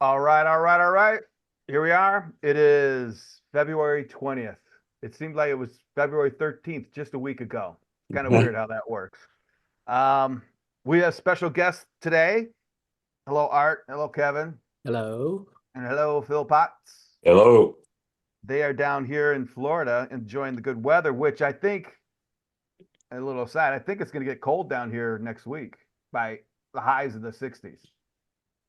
All right, all right, all right. Here we are. It is February 20th. It seemed like it was February 13th just a week ago. Kind of weird how that works. Um, we have special guests today. Hello, Art. Hello, Kevin. Hello. And hello, Phil Potts. Hello. They are down here in Florida enjoying the good weather, which I think, a little sad, I think it's going to get cold down here next week by the highs of the 60s.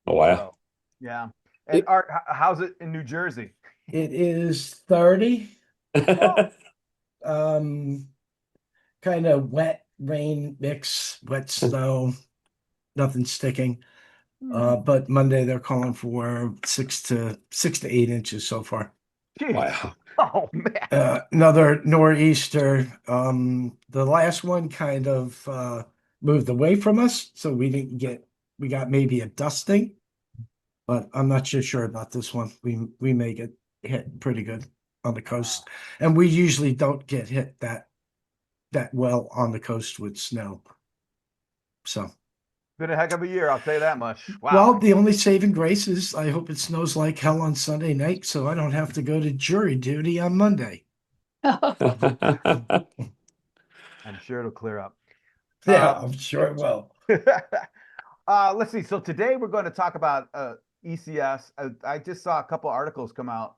Oh, wow. So, yeah. And It Art, how's it in New Jersey? it is 30. Oh, Um, kind of wet rain mix, wet snow, nothing sticking. But Monday they're calling for 6 to 8 inches so far. jeez. Wow. Oh man. Another nor'easter. The last one kind of moved away from us, so we got maybe a dusting, but I'm not too sure about this one. We may get hit pretty good on the Wow. coast, and we usually don't get hit that well on the coast with snow. So, Been a heck of a year, I'll tell you that much. well, Wow. the only saving grace is I hope it snows like hell on Sunday night, so I don't have to go to jury duty on Monday. I'm sure it'll clear up. Yeah, Uh, I'm sure it will. let's see. So today we're going to talk about ECS. I just saw a couple articles come out.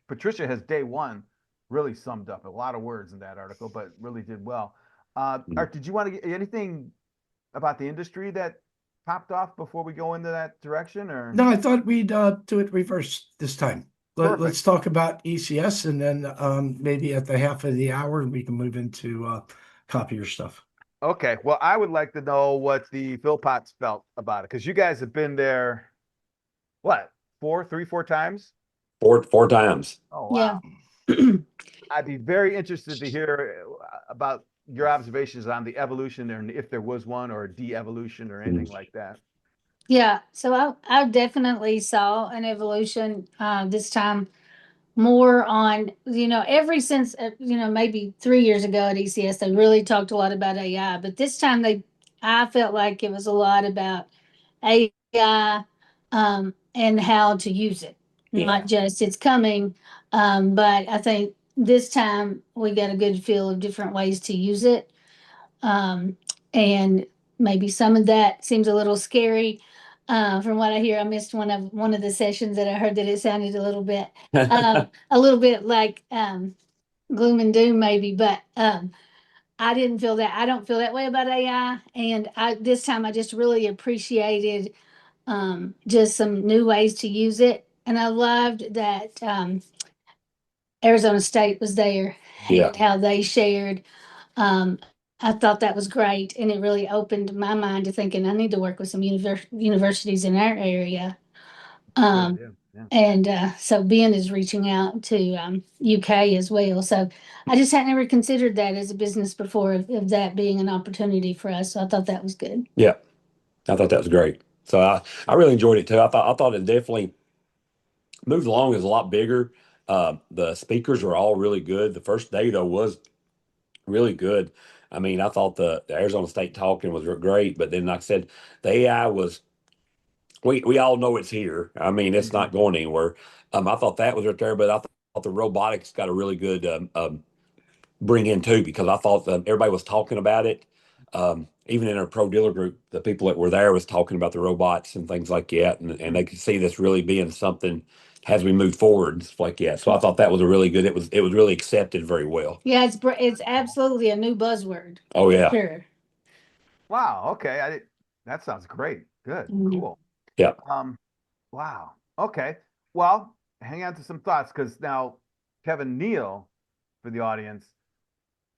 Patricia has day one really summed up a lot of words in that article, but really did well. Art, did you want to get anything about the industry that popped off before we go into that direction, or No, I thought we'd do it reverse this time. perfect? Let's talk about ECS, and then maybe at the half of the hour we can move into copier stuff. Okay, well, I would like to know what the Philpotts felt about it because you guys have been there, what, four times? Four times. Oh, Yeah. wow. I'd be very interested to hear about your observations on the evolution and if there was one or de-evolution or anything like that. Yeah. So I definitely saw an evolution this time more on, ever since, maybe 3 years ago at ECS, they really talked a lot about AI, but this time I felt like it was a lot about AI and how to use it, Yeah. not just it's coming. But I think this time we got a good feel of different ways to use it. Um, and maybe some of that seems a little scary. From what I hear, I missed one of the sessions that I heard that it sounded a little bit like gloom and doom, maybe. But I didn't feel that. I don't feel that way about AI. And this time I just really appreciated just some new ways to use it. And I loved that Arizona State was there Yeah. and how they shared. Um, I thought that was great, and it really opened my mind to thinking I need to work with some universities in our area. Good Um, idea. Yeah. and so Ben is reaching out to UK as well. So I just had never considered that as a business before, of that being an opportunity for us. So I thought that was good. Yeah. I thought that was great. So I really enjoyed it too. I thought it definitely moved along. It was a lot bigger. The speakers were all really good. The first day though was really good. I mean, I thought the Arizona State talking was great, but then like I said, the AI was we all know it's here. I mean, it's Mhm. not going anywhere. I thought that was right there, but I thought the robotics got a really good bring in too because I thought everybody was talking about it. Even in our pro dealer group, the people that were there was talking about the robots and things like that, and they could see this really being something as we move forward and stuff like that. So I thought that was a really good. It was really accepted very well. Yeah, it's absolutely a new buzzword Oh for yeah, sure. Wow. Okay. That sounds great. Good. Mhm. Cool. yeah, Um, wow. Okay. Well, hang on to some thoughts because now Kevin Neal, for the audience,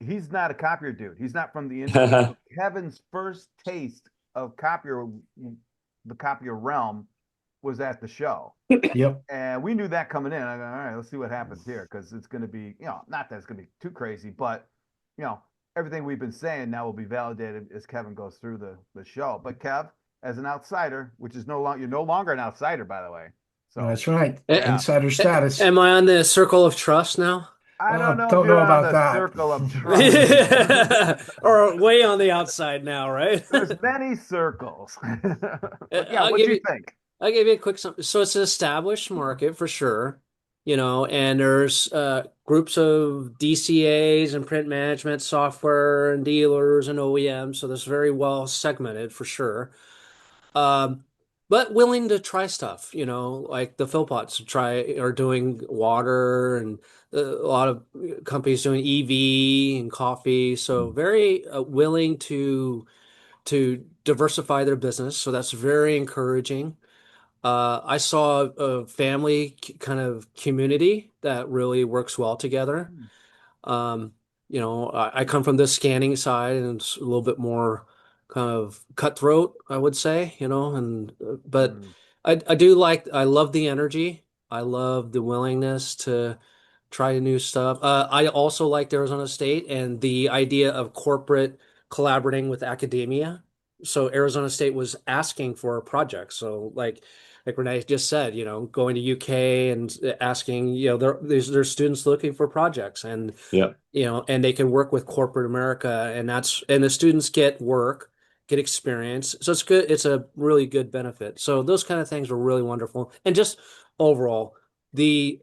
he's not a copier dude. He's not from the industry. So Kevin's first taste of the copier realm, was at the show. Yep. And we knew that coming in. I go, all right, let's see what happens here because it's going to be, not that it's going to be too crazy, but, you know, everything we've been saying now will be validated as Kevin goes through the show. But Kev, as an outsider, which is no longer, you're no longer an outsider, by the way. So, That's right. yeah, Insider status. Am I on the circle of trust now? I don't know if Don't you're know on about the that. circle of trust. Or way on the outside now, right? There's many circles. But yeah, I'll what give do you you think? I gave you a quick so it's an established market for sure, and there's groups of DCAs and print management software and dealers and OEMs, so this very well segmented for sure. Um, but willing to try stuff, like the Philpots are doing water and a lot of companies doing EV and coffee, so very willing to diversify their business, so that's very encouraging. I saw a family kind of community that really works well together. Hmm. Um, I come from the scanning side and it's a little bit more kind of cutthroat, I would say, but Hmm. I love the energy. I love the willingness to try new stuff. I also liked Arizona State and the idea of corporate collaborating with academia. So Arizona State was asking for projects. So like Renee just said, going to UK and asking, there's students looking for projects and Yeah. and they can work with corporate America and the students get work, get experience. So it's good. It's a really good benefit. So those kind of things were really wonderful. And just overall, the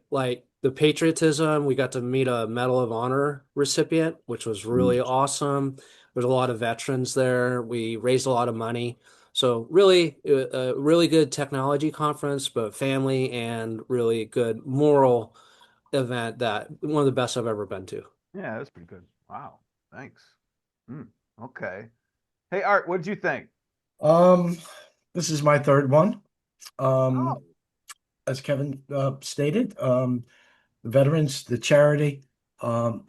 patriotism, we got to meet a Medal of Honor recipient, which was really awesome. There's a lot of veterans there. We raised a lot of money. So really, a really good technology conference, but family and really good moral event that one of the best I've ever been to. Yeah, that's pretty good. Wow. Thanks. Hmm. Okay. Hey, Art, what did you think? Um, this is my third one. Oh, Um, as Kevin stated, the veterans, the charity,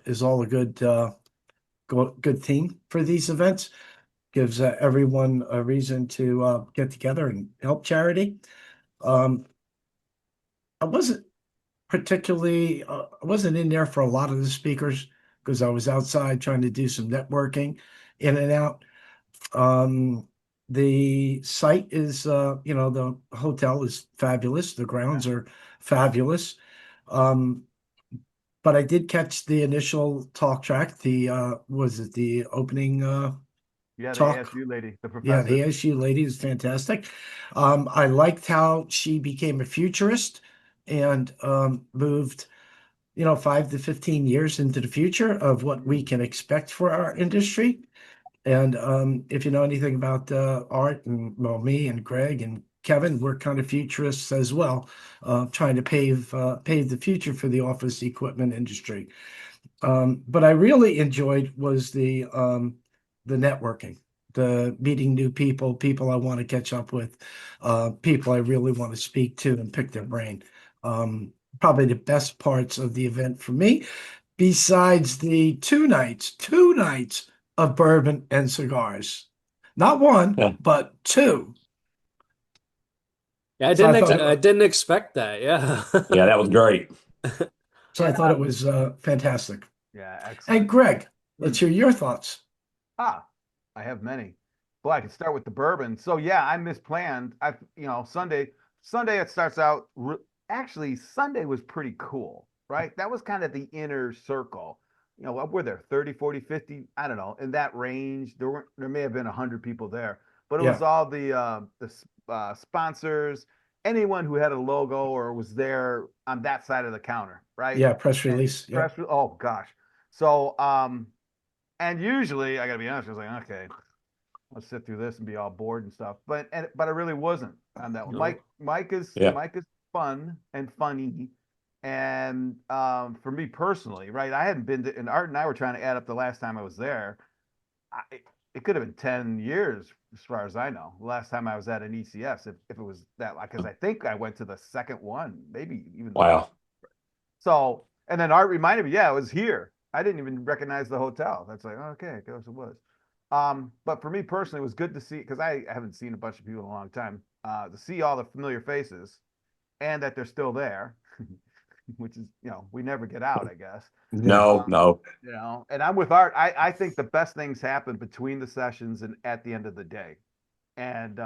is all a good theme for these events. Gives everyone a reason to get together and help charity. Um, I wasn't in there for a lot of the speakers because I was outside trying to do some networking in and out. Um, the site is, the hotel is fabulous. The yeah. grounds are fabulous. Um, but I did catch the initial talk track. Was it the opening Yeah, the talk? ASU lady, the Yeah, the professor. ASU lady is fantastic. I liked how she became a futurist and moved, 5 to 15 years into the future of what we Mm. can expect for our industry. And if you know anything about Art and well, me and Greg and Kevin, we're kind of futurists as well, trying to pave the future for the office equipment industry. But I really enjoyed was the networking, the meeting new people, people I want to catch up with, people I really want to speak to and pick their brain. Probably the best parts of the event for me, besides the two nights of bourbon and cigars. Not one, Yeah. but two. Yeah, So I thought I didn't expect that. Yeah. Yeah, that was great. so I And thought it was fantastic. yeah, And excellent. Greg, Hmm. let's hear your thoughts. Ah, I have many. Boy, I can start with the bourbon. So yeah, I misplanned. Sunday it starts out. Actually, Sunday was pretty cool, right? That was kind of the inner circle. What were there 30, 40, 50? I don't know, in that range. There may have been 100 people there, but it was Yeah, all the sponsors, anyone who had a logo or was there on that side of the counter, right? yeah, press And release. Yep. oh gosh. So and usually, I gotta be honest, I was like, okay, let's sit through this and be all bored and stuff. But I really wasn't on that one. No. Yeah. Mike is fun and funny. And for me personally, right, I hadn't been to, and Art and I were trying to add up the last time I was there. It could have been 10 years, as far as I know, the last time I was at an ECS, if it was that, like, because I think I went to the second one, maybe even the first. Wow. So, and then Art reminded me, yeah, it was here. I didn't even recognize the hotel. That's like, okay, I guess it was. But for me personally, it was good to see because I haven't seen a bunch of people in a long time. To see all the familiar faces and that they're still there, which is, we never get out, I guess. Yeah. No, no. And I'm with Art. I think the best things happen between the sessions and at the end of the day. And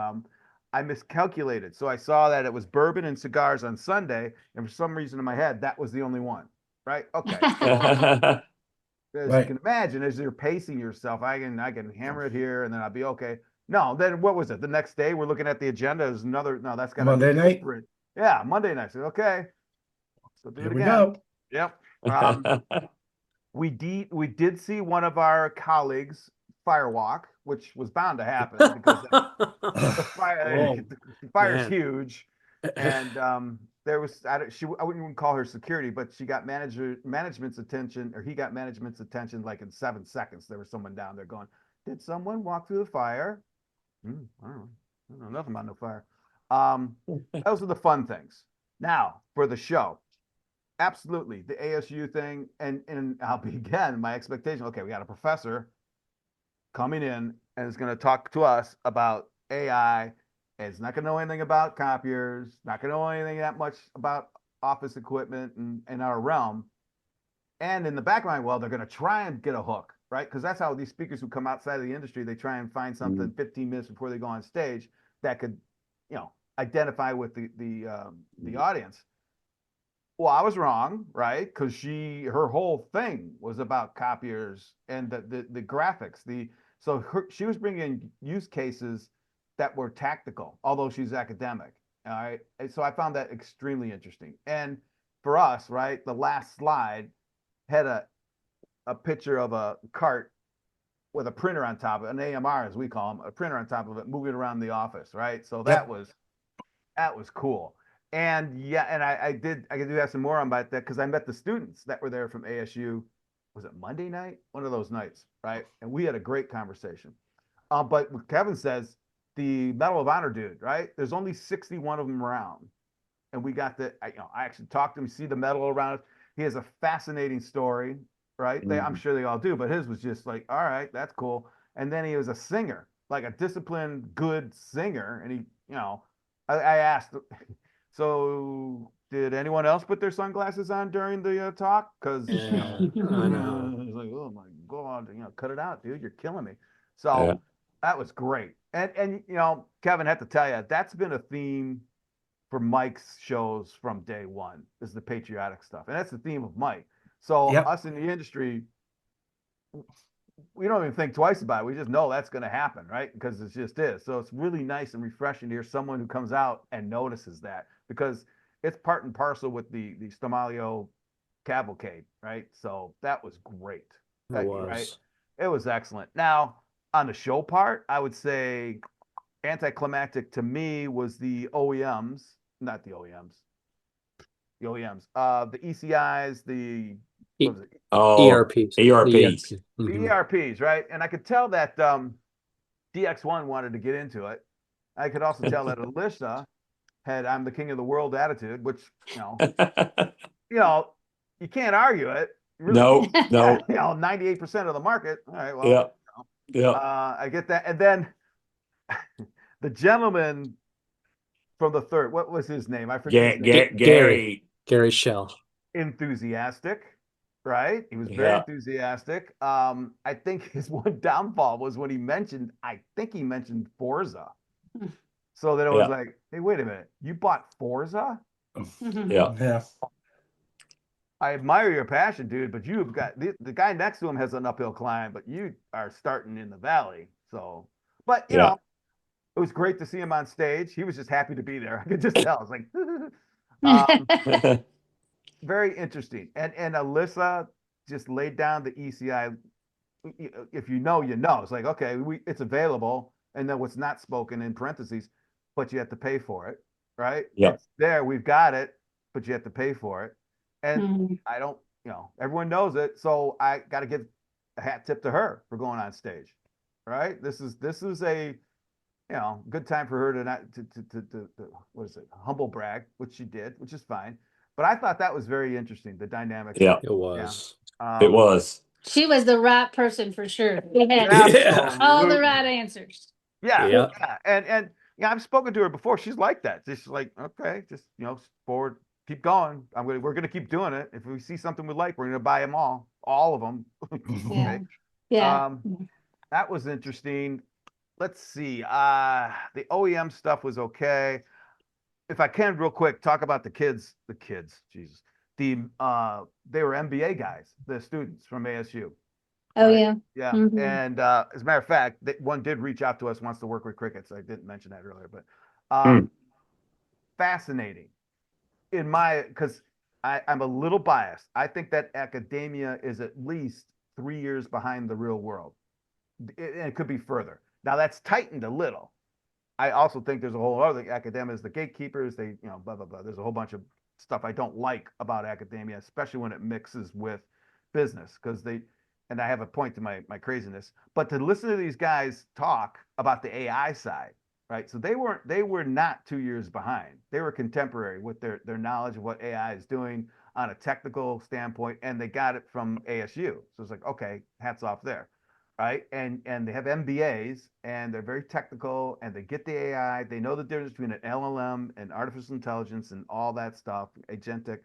I miscalculated. So I saw that it was bourbon and cigars on Sunday, and for some reason in my head, that was the only one. Right? Okay. So as you Right. can imagine, as you're pacing yourself, I can hammer it here and then I'll be okay. No, then what was it? The next day we're looking at the agenda. There's another. No, that's got a Monday night. different. Yeah, Monday night. So, okay, so do Here it we again. go. Yep. We did see one of our colleagues firewalk, which was bound to happen because the fire Oh, the fire's man. huge, and there was I wouldn't even call her security, but she got management's attention, or he got management's attention like in 7 seconds. There was someone down there going, "Did someone walk through the fire?" I don't know nothing about no fire. Those are the fun things. Now for the show, absolutely the ASU thing, and I'll be again my expectation. Okay, we got a professor coming in and is going to talk to us about AI. It's not going to know anything about copiers, not going to know anything that much about office equipment in our realm. And in the back of my mind, well, they're going to try and get a hook, right? Because that's how these speakers who come outside of the industry, they try and find something 15 minutes before they go on stage that could, identify with the audience. Well, I was wrong, right? Because her whole thing was about copiers and the graphics. She was bringing in use cases that were tactical, although she's academic. All right, and so I found that extremely interesting. And for us, right, the last slide had a picture of a cart with a printer on top of it, an AMR as we call them, a printer on top of it, moving around the office, right? So Yep. that was cool. And yeah, and I do have some more on about that because I met the students that were there from ASU. Was it Monday night? One of those nights, right? And we had a great conversation. But what Kevin says, the Medal of Honor dude, right? There's only 61 of them around, and we got I actually talked to him, see the medal around. He has a fascinating story, right? I'm sure they all do, but his was just like, all right, that's cool. And then he was a singer, like a disciplined, good singer, and I asked. So, did anyone else put their sunglasses on during the talk? Because Yeah, I know. I was like, oh my god, cut it out, dude, you're killing me. Yeah. So that was great. And Kevin, I have to tell you, that's been a theme for Mike's shows from day one. Is the patriotic stuff, and that's the theme of Mike. So Yep. us in the industry, we don't even think twice about it. We just know that's going to happen, right? Because it just is. So it's really nice and refreshing to hear someone who comes out and notices that, because it's part and parcel with the Stomalio cavalcade, right? So that was great. It Right? was. It was excellent. Now, on the show part, I would say anticlimactic to me was the OEMs, not the OEMs, the OEMs, the ECIs, what was it? Oh, ERPs. ERPs. The Mhm. ERPs, right? And I could tell that DX1 wanted to get into it. I could also tell that Alicia had "I'm the king of the world" attitude, which you know you can't argue it. You really No, can't. no. 98% of the market. All right, Yeah, well, yeah. I get that. And then the gentleman from the third, what was his name? I forget his name. Gary. Gary Shell. Enthusiastic, right? He was very Yeah, enthusiastic. I think his one downfall was when I think he mentioned Forza. So that it was yeah, like, hey, wait a minute, you bought Forza? yeah, Yeah. I admire your passion, dude, but you've got the guy next to him has an uphill climb, but you are starting in the valley. So, but yeah, it was great to see him on stage. He was just happy to be there. I could just tell. I was like, um, very interesting. And Alyssa just laid down the ECI. If you know, you know. It's like, okay, it's available, and then what's not spoken in parentheses, but you have to pay for it, right? yeah, It's there, we've got it, but you have to pay for it. And Mhm. I don't, everyone knows it, so I got to give a hat tip to her for going on stage, right? This is a good time for her to not to what is it, humble brag, which she did, which is fine. But I thought that was very interesting, the dynamics yeah. of It yeah. was. It was. She was the right person for sure. She had Yeah. all the Absolutely. right answers. Yeah, Yeah. yeah, and I've spoken to her before. She's like that. Just like, okay, just forward, keep going. We're gonna keep doing it. If we see something we like, we're gonna buy them all of them. Yeah. Okay. Yeah. That was interesting. Let's see. The OEM stuff was okay. If I can, real quick, talk about the kids. The kids, Jesus. They were MBA guys, the students from ASU. Oh, right? yeah. Yeah. Mhm. And as a matter of fact, one did reach out to us, wants to work with crickets. I didn't mention that earlier, but Hmm. fascinating in my because I'm a little biased. I think that academia is at least 3 years behind the real world. It could be further. Now that's tightened a little. I also think there's a whole other academics, the gatekeepers, they, blah, blah, blah. There's a whole bunch of stuff I don't like about academia, especially when it mixes with business, because and I have a point to my craziness, but to listen to these guys talk about the AI side, right? So they were not 2 years behind. They were contemporary with their knowledge of what AI is doing on a technical standpoint, and they got it from ASU. So it's like, okay, hats off there, right? And they have MBAs and they're very technical and they get the AI. They know the difference between an LLM and artificial intelligence and all that stuff, agentic.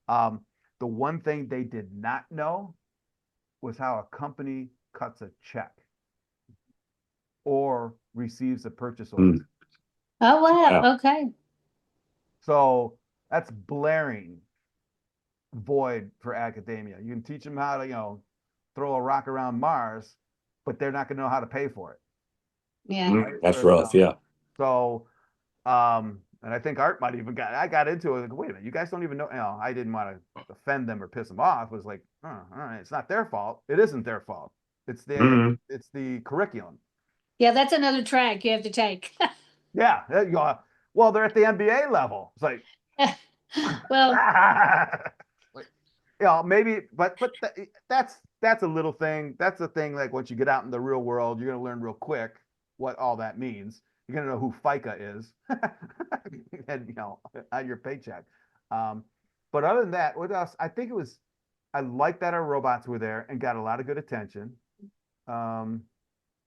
Um, the one thing they did not know was how a company cuts a check or receives a purchase Hmm. order. Oh, Wow. wow. Okay. So that's blaring void for academia. You can teach them how to, throw a rock around Mars, but they're not going to know how to pay for it. Yeah. Right? That's rough. Yeah. So, and I think Art might even I got into it. Like, wait a minute, you guys don't even know. I didn't want to offend them or piss them off. It was like, oh, all right, it's not their fault. It isn't their fault. It's Hmm. the curriculum. Yeah, that's another track you have to take. Yeah, well, they're at the MBA level. It's like, Well, like, maybe, but that's a little thing. That's a thing. Like once you get out in the real world, you're gonna learn real quick what all that means. You're gonna know who FICA is, and on your paycheck. Um, but other than that, what else? I think it was. I like that our robots were there and got a lot of good attention. Um,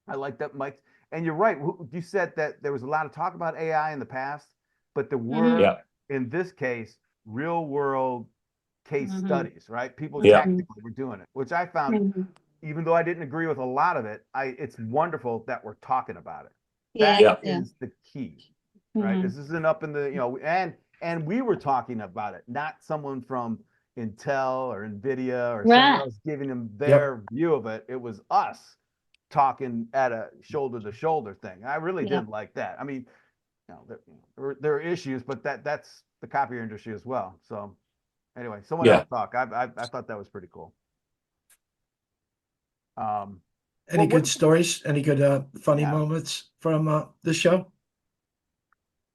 I like that Mike. And you're right. You said that there was a lot of talk about AI in the past, but there mhm, were, Yeah. in this case, real world case mhm, studies, right? People Yeah. mhm, tactically were doing it, which I found, mhm. even though I didn't agree with a lot of it, it's wonderful that we're talking about it. Yeah, That Yeah. yeah. is the key, right? Mhm. This isn't up in the, and we were talking about it, not someone from Intel or Nvidia or someone Right. else giving them Yep. their view of it. It was us talking at a shoulder to shoulder thing. I really Yeah. did like that. I mean, there are issues, but that's the copier industry as well. So anyway, someone else Yeah. talk. I thought that was pretty cool. Um, Any well, good stories? Any good funny yeah. moments from the show?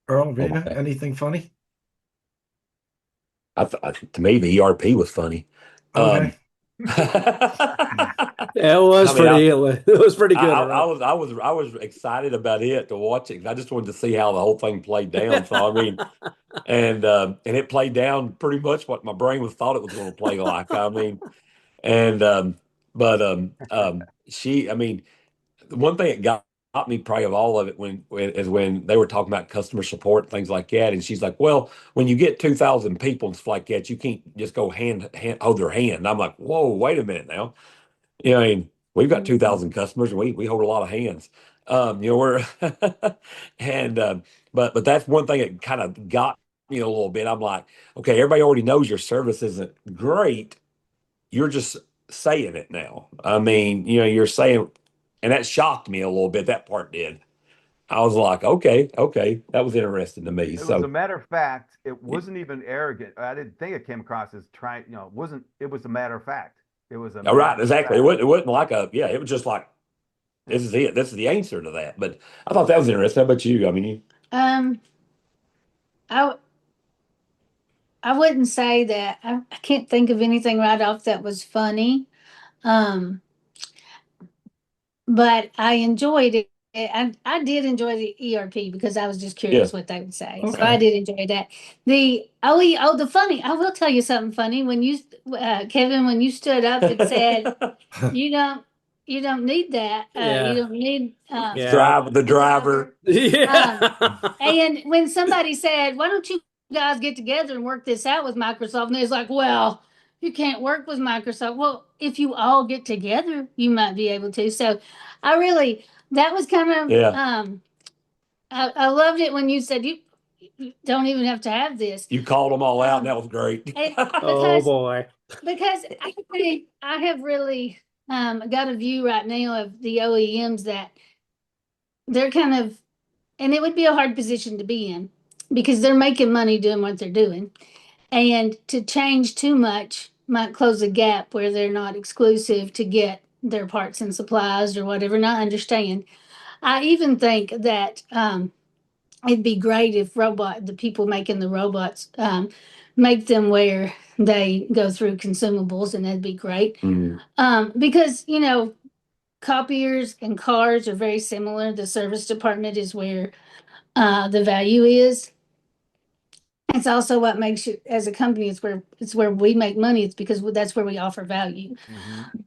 Earl, Oh, Rena, anything funny? to me, the ERP was funny. Um, Okay. Yeah, it was I mean, pretty, it was pretty good, Earl. I was excited about it to watch it. I just wanted to see how the whole thing played down. So I mean, and it played down pretty much what my brain was thought it was going to play like. I mean, and but I mean, the one thing that got me probably of all of it is when they were talking about customer support and things like that, and she's like, "Well, when you get 2,000 people and stuff like that, you can't just go hold their hand." And I'm like, "Whoa, wait a minute now." I mean, we've got Mhm. 2,000 customers and we hold a lot of hands. We're and but that's one thing that kind of got me a little bit. I'm like, okay, everybody already knows your service isn't great. You're just saying it now. I mean, you're saying, and that shocked me a little bit. That part did. I was like, okay, that was interesting to me. It was a So, matter of fact. It wasn't even arrogant. I didn't think it came across as trying. It wasn't. It was a matter of fact. It was a all right, matter of exactly. fact. It wasn't like it was just like, Yeah. this is it. This is the answer to that. But I thought that was interesting. How about you? I mean, Um, I I wouldn't say that. I can't think of anything right off that was funny. Um, but I enjoyed it. I did enjoy the ERP because I was just yeah. curious what they would say. So I Okay. did enjoy that. The funny. I will tell you something funny. When Kevin, when you stood up and said you don't you don't need that. You Yeah. don't need Yeah. The driver. um, Yeah. and when somebody said, "Why don't you guys get together and work this out with Microsoft?" and it's like, "Well, you can't work with Microsoft." Well, if you all get together, you might be able to. So, I really that was kind of Yeah. I loved it when you said you don't even have to have this. You called them all out, and Um, that was great. and Oh because boy. I have really I got a view right now of the OEMs that they're kind of, and it would be a hard position to be in because they're making money doing what they're doing. And to change too much might close a gap where they're not exclusive to get their parts and supplies or whatever. And I understand. I even think that it'd be great if the people making the robots, make them where they go through consumables, and that'd be great. Mhm. Because, copiers and cars are very similar. The service department is where the value is. It's also what makes you as a company. It's where we make money. It's because that's where we offer value.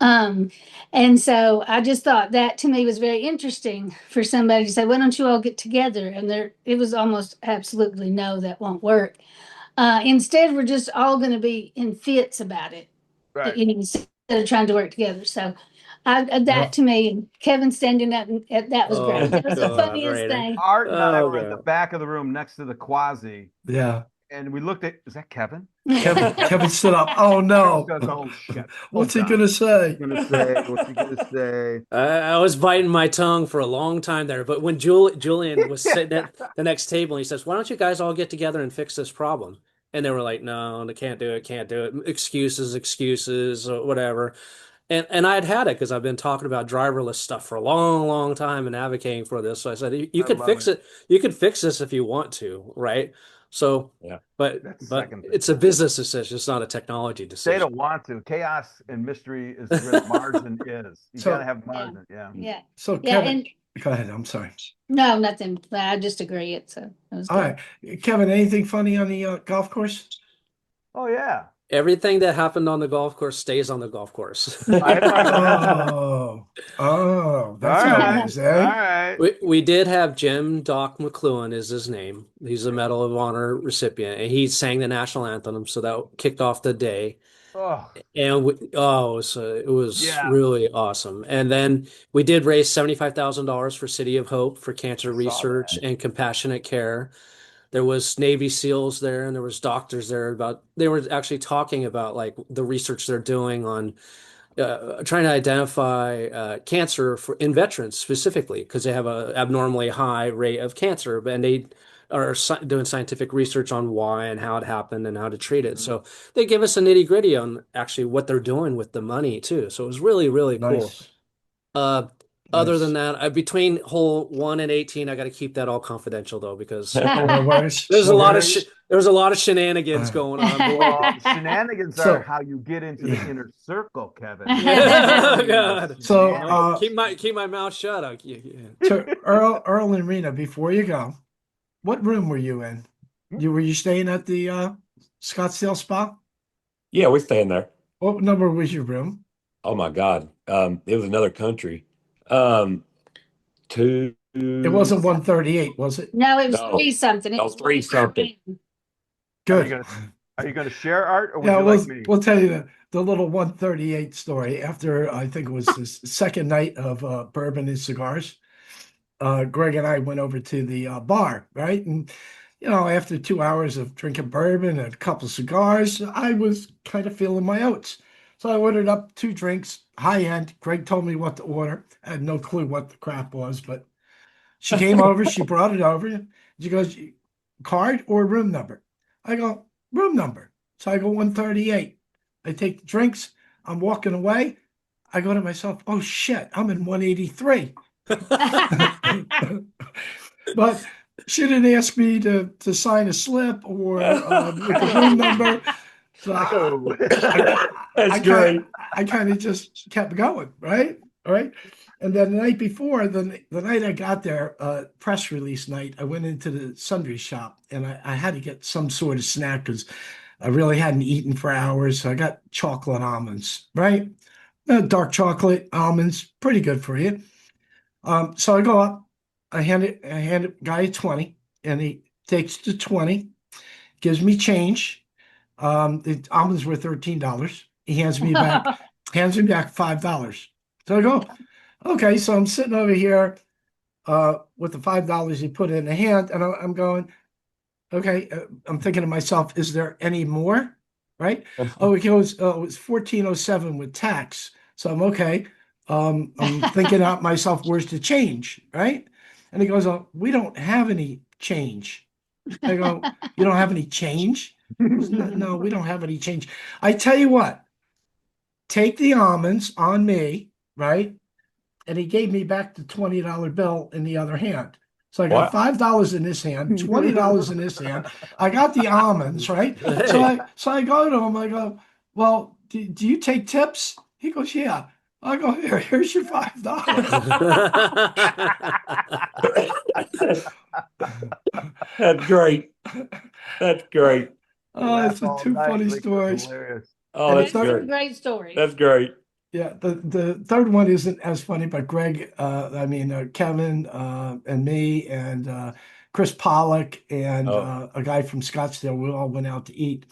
Mhm. And so I just thought that to me was very interesting for somebody to say, "Why don't you all get together?" And it was almost absolutely no, that won't work. Instead, we're just all going to be in fits about it, Right. instead of trying to work together. So that Well, to me, Kevin standing up, that was great. Oh That was the God, funniest Raina. thing. Art and I Oh were in the God. back of the room next to the Quasi, yeah. and we looked at, is that Kevin? Kevin stood up. Oh Kevin no. goes, oh shit. What's he God. gonna What's he say? gonna say? What's he gonna say? I was biting my tongue for a long time there, but when Julian was sitting at the next table, he says, "Why don't you guys all get together and fix this problem?" And they were like, "No, they can't do it, can't do it. Excuses, excuses, or whatever." And I'd had it because I've been talking about driverless stuff for a long, long time and advocating for this. So I said, "You I could love fix it. it. You could fix this if you want to, right?" So, Yeah. That's but second it's a thing. business decision. It's not a technology They decision. don't want to. Chaos and mystery is where the margin is. You gotta So have margin. Yeah. Yeah. so Yeah. Kevin, And go ahead. I'm sorry. no, nothing. I just agree. It was All good. right, Kevin. Anything funny on the golf course? Oh yeah. Everything that happened on the golf course stays on the golf course. Oh, oh, All that's how it right. is, All eh? right. We did have Jim Doc McLuhan is his name. He's a Medal of Honor recipient, and he sang the national anthem, so that kicked off the day. Oh And it was yeah. really awesome. And then we did raise $75,000 for City of Hope for cancer I saw research that. and compassionate care. There was Navy SEALs there, and there was doctors there about. They were actually talking about like the research they're doing on trying to identify cancer in veterans specifically because they have a abnormally high rate of cancer, and they are doing scientific research on why and how it happened and how to treat it. Mhm. So they give us a nitty gritty on actually what they're doing with the money too. So it was really, really cool. Nice, Uh, Other than nice. that, between hole 1 and 18, I got to keep that all confidential though because No worries. there's a No lot of worries. there's a lot of shenanigans Uh, going on. Well, shenanigans are so how you get into the inner circle, Kevin. Oh Really God. so No, shenanigans. keep my mouth shut. Yeah. to Earl and Rena, before you go, what room were you in? Were you staying at the Scottsdale Spa? Yeah, we stay in there. What number was your room? Oh my God. It was another country. Um, two. It wasn't 138, was it? No, it was No, three something. It that was was three something. Are you Good. gonna are you gonna share art or would Yeah, you like me? we'll tell you the little 138 story. After I think it was the second night of bourbon and cigars, Greg and I went over to the bar, right? And after 2 hours of drinking bourbon and a couple of cigars, I was kind of feeling my oats. So I ordered up 2 drinks, high end. Greg told me what to order. I had no clue what the crap was, but she came over, she brought it over. She goes, card or room number? I go, room number. So I go 138. I take the drinks. I'm walking away. I go to myself, oh shit, I'm in 183. But she didn't ask me to sign a slip or with the room number. So Oh. That's great. I kind of just kept going, right? All right. And then the night before, the night I got there, press release night, I went into the sundry shop and I had to get some sort of snack because I really hadn't eaten for hours. So I got chocolate almonds, right? Dark chocolate almonds, pretty good for you. So I go up, I hand it guy 20, and he takes the 20, gives me change. The almonds were $13. He hands me back $5. So I go, okay, so I'm sitting over here with the $5 he put in the hand, and I'm going, okay, I'm thinking to myself, is there any more? Right? Oh, he goes, it was 1407 with tax. So I'm okay. I'm thinking out myself, where's the change, right? And he goes, oh, we don't have any change. I go, you don't have any change? He goes, no, no, we don't have any change. I tell you what, take the almonds on me, right? And he gave me back the $20 bill in the other hand. So I got What? $5 in this hand, $20 in this hand. I got the almonds, right? So Hey. I go to him, I go, well, do you take tips? He goes, yeah. I go, here's your $5. That's great. That's great. Oh, it's Laugh a all too night. funny Think that's stories. hilarious. Oh, And the that's That's third, a great. great story. That's great. yeah, the third one isn't as funny, but Greg, Kevin, and me and Chris Pollock and Oh, a guy from Scottsdale, we all went out to eat.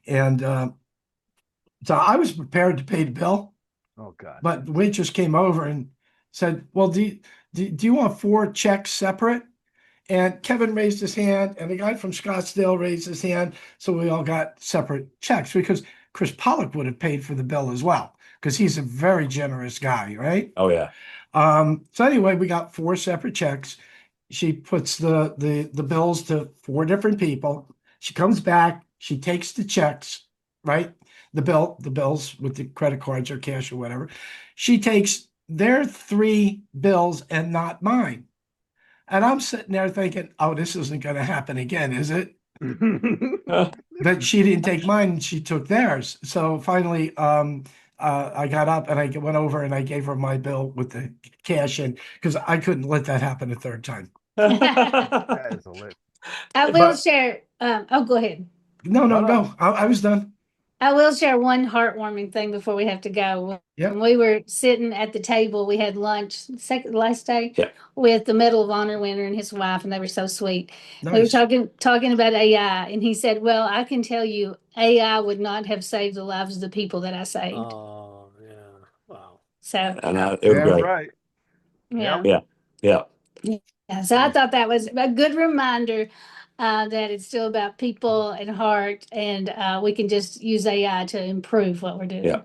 And so I was prepared to pay the bill, Oh God. but the waitress came over and said, well, do you want 4 checks separate? And Kevin raised his hand, and the guy from Scottsdale raised his hand. So we all got separate checks because Chris Pollock would have paid for the bill as well, because he's a very generous guy, right? oh yeah. So anyway, we got 4 separate checks. She puts the bills to 4 different people. She comes back, she takes the checks, right? The bills with the credit cards or cash or whatever. She takes their 3 bills and not mine. And I'm sitting there thinking, oh, this isn't going to happen again, is it? But she didn't take mine, she took theirs. So finally, I got up and I went over and I gave her my bill with the cash in because I couldn't let that happen a third time. That is hilarious. I will But share, oh, go ahead. no, No, no, no. no. I was done. I will share one heartwarming thing before we have to go. Yep. When we were sitting at the table, we had lunch last day Yeah. with the Medal of Honor winner and his wife, and they were so sweet. We were Nice. talking about AI, and he said, "Well, I can tell you, AI would not have saved the lives of the people that I saved." Oh, yeah. Wow. So, And it was Yeah. That's great. right. yeah. Yeah. Yeah. Yeah, so I thought that was a good reminder that it's still about people and heart, and we can just use AI to improve what we're doing. Yeah.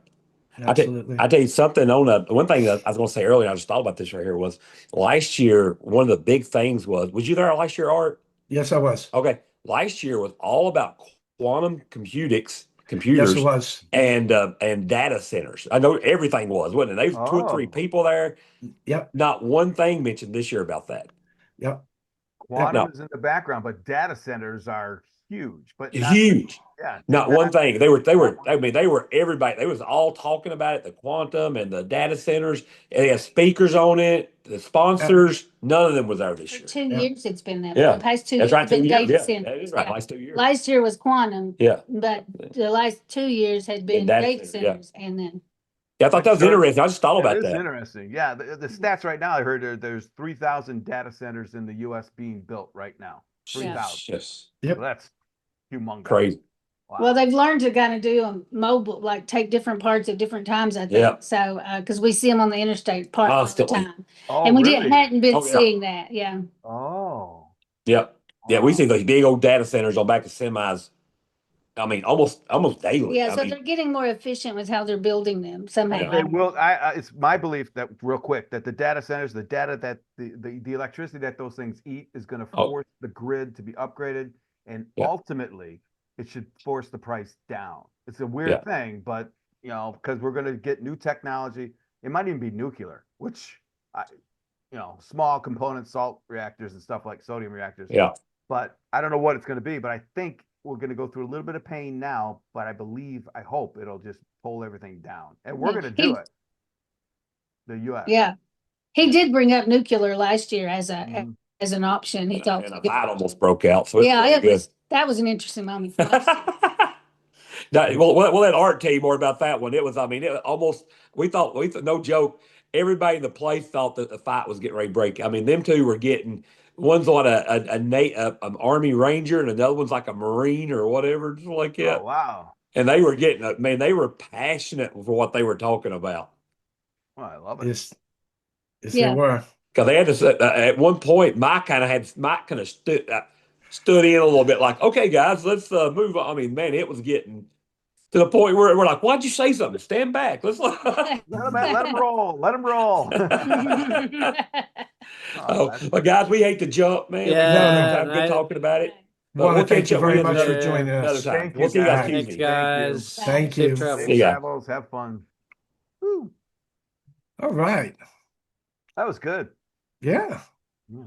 Absolutely. I tell you something on one thing that I was going to say earlier. I just thought about this right here was last year. One of the big things was you there last year, Art? Yes, I was. Okay, last year was all about quantum Yes, it computers, was. and data centers. I know everything was, wasn't it? There was 2 or 3 Oh, people there. Yep. Not one thing mentioned this year about that. Yep. Yep. quantum No, is in the background, but data centers are huge, but not, huge. yeah, Not one not, thing. They were. I mean, they were everybody. They was all talking about it. The quantum and the data centers. They had speakers on it. The Yep. sponsors. None of them was there this For year. 2 years, it's been that way. Yeah, The past 2 that's years right. have been 2 years. data Yeah, centers. that is right. Yeah. Last 2 years. Last year was quantum, Yeah, but the last 2 years had been data data centers, yeah. centers, and then Yeah, I thought but that was sure, interesting. I just thought it about is that. interesting. Yeah, the stats right now, I heard there's 3,000 data centers in the U.S. being built right now. Yeah. 3,000. Yes, Yep. So that's humongous. crazy. Wow. well, they've learned to kind of do them mobile, like take different parts at different times, I think. Yeah. So, because we see them on the interstate part all the Constantly. time, Oh, and we really? hadn't been Oh, yeah. seeing that. Yeah. Oh, Yep. Yeah, we wow. see those big old data centers on back of semis. I mean, almost daily. Yeah, I so mean, they're getting more efficient with how they're building them somehow. Yeah. They will. It's my belief that real quick that the data centers, the data that the electricity that those things eat is going to Oh. force the grid to be upgraded, and Yeah. ultimately it should force the price down. It's a weird Yeah. thing, but because we're going to get new technology, it might even be nuclear, which small component salt reactors and stuff like sodium reactors. Yeah. But I don't know what it's going to be, but I think we're going to go through a little bit of pain now, but I hope it'll just pull everything down. And we're Yeah. going to do it. The US. Yeah. He did bring up nuclear last year as Mhm. an option. He thought, And a fight almost broke out. So it's yeah, pretty good. that was an interesting moment for us. We'll let Art tell you more about that one. It was, I mean, it almost, we thought, no joke, everybody in the place thought that the fight was getting ready to break. I mean, them two were getting, one's on an Army Ranger and another one's like a Marine or whatever, just like that. Oh, wow. And they were getting, man, they were passionate for what they were talking about. Oh, I love it. Yes. Yes, Yeah. they were. Because they had to, at one point, Mike kind of stood in a little bit like, okay, guys, let's move on. I mean, man, it was getting to the point where we're like, "Why'd you say something? Stand back. Let's." Let him roll. Let him roll. Oh, Oh, that's but guys, we hate to jump, man. We've had a No, good no. Yeah, time, and good I talking about it. But Want to we'll thank catch you up with very you much for yeah. joining another us. time. thank We'll you see you guys guys. Thanks, Tuesday. Thank you. guys. Thank Safe you. Safe See travels. ya. travels. Have fun. Woo, All right. that was good. Yeah. Yeah.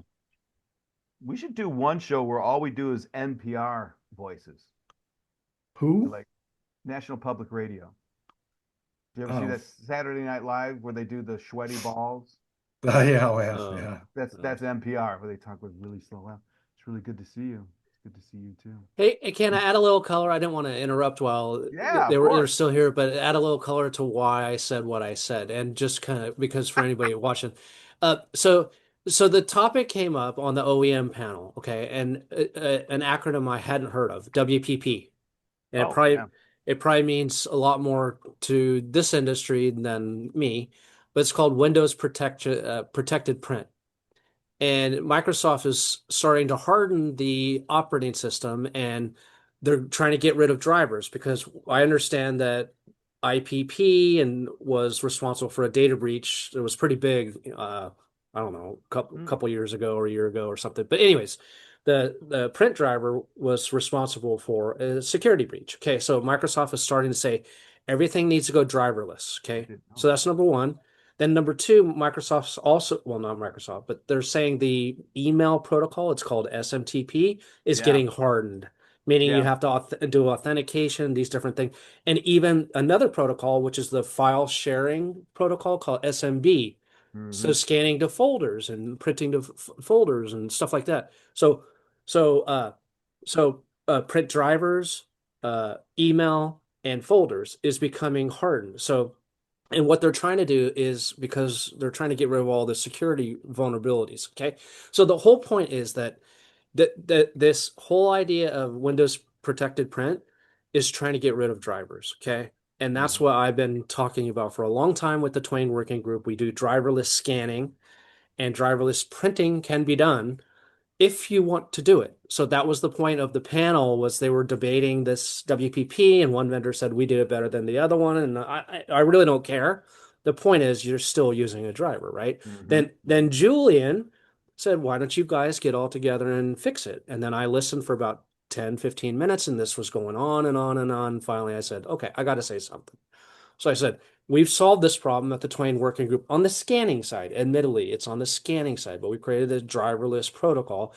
We should do one show where all we do is NPR voices, Who? like National Public Radio. Do you ever see Oh. that Saturday Night Live where they do the sweaty balls? Oh, yeah, well, Oh, yeah. That's NPR where they talk with really slow. Well, it's really good to see you. It's good to see you too. hey, can I add a little color? I didn't want to interrupt while Yeah, of they were course. still here, but add a little color to why I said what I said, and just kind of because for anybody watching, so the topic came up on the OEM panel, okay, and an acronym I hadn't heard of, WPP, and Oh, yeah. it probably means a lot more to this industry than me, but it's called Windows Protected Print. And Microsoft is starting to harden the operating system and they're trying to get rid of drivers because I understand that IPP and was responsible for a data breach that was pretty big. I don't know, couple years ago or a year ago or something. But anyways, the print driver was responsible for a security breach. Okay, so Microsoft is starting to say everything needs to go driverless. I Okay, didn't know so that's number one. Then number two, Microsoft's also, well, not Microsoft, but they're saying the email protocol, it's called SMTP, is Yeah. getting hardened, meaning you Yeah. have to do authentication, these different things. And even another protocol, which is the file sharing protocol called SMB. So Hmm. scanning to folders and printing to folders and stuff like that. So, print drivers, email, and folders is becoming hardened. So, and what they're trying to do is because they're trying to get rid of all the security vulnerabilities. Okay. So the whole point is that this whole idea of Windows protected print is trying to get rid of drivers. Okay. And that's Hmm. what I've been talking about for a long time with the Twain Working Group. We do driverless scanning and driverless printing can be done if you want to do it. So that was the point of the panel was they were debating this WPP and one vendor said we did it better than the other one and I really don't care. The point is you're still using a driver, right? Hmm. Then Julian said why don't you guys get all together and fix it? And then I listened for about 10, 15 minutes and this was going on and on and on. Finally I said, "Okay, I got to say something." So I said, we've solved this problem at the Twain Working Group on the scanning side. Admittedly, it's on the scanning side, but we created a driverless protocol.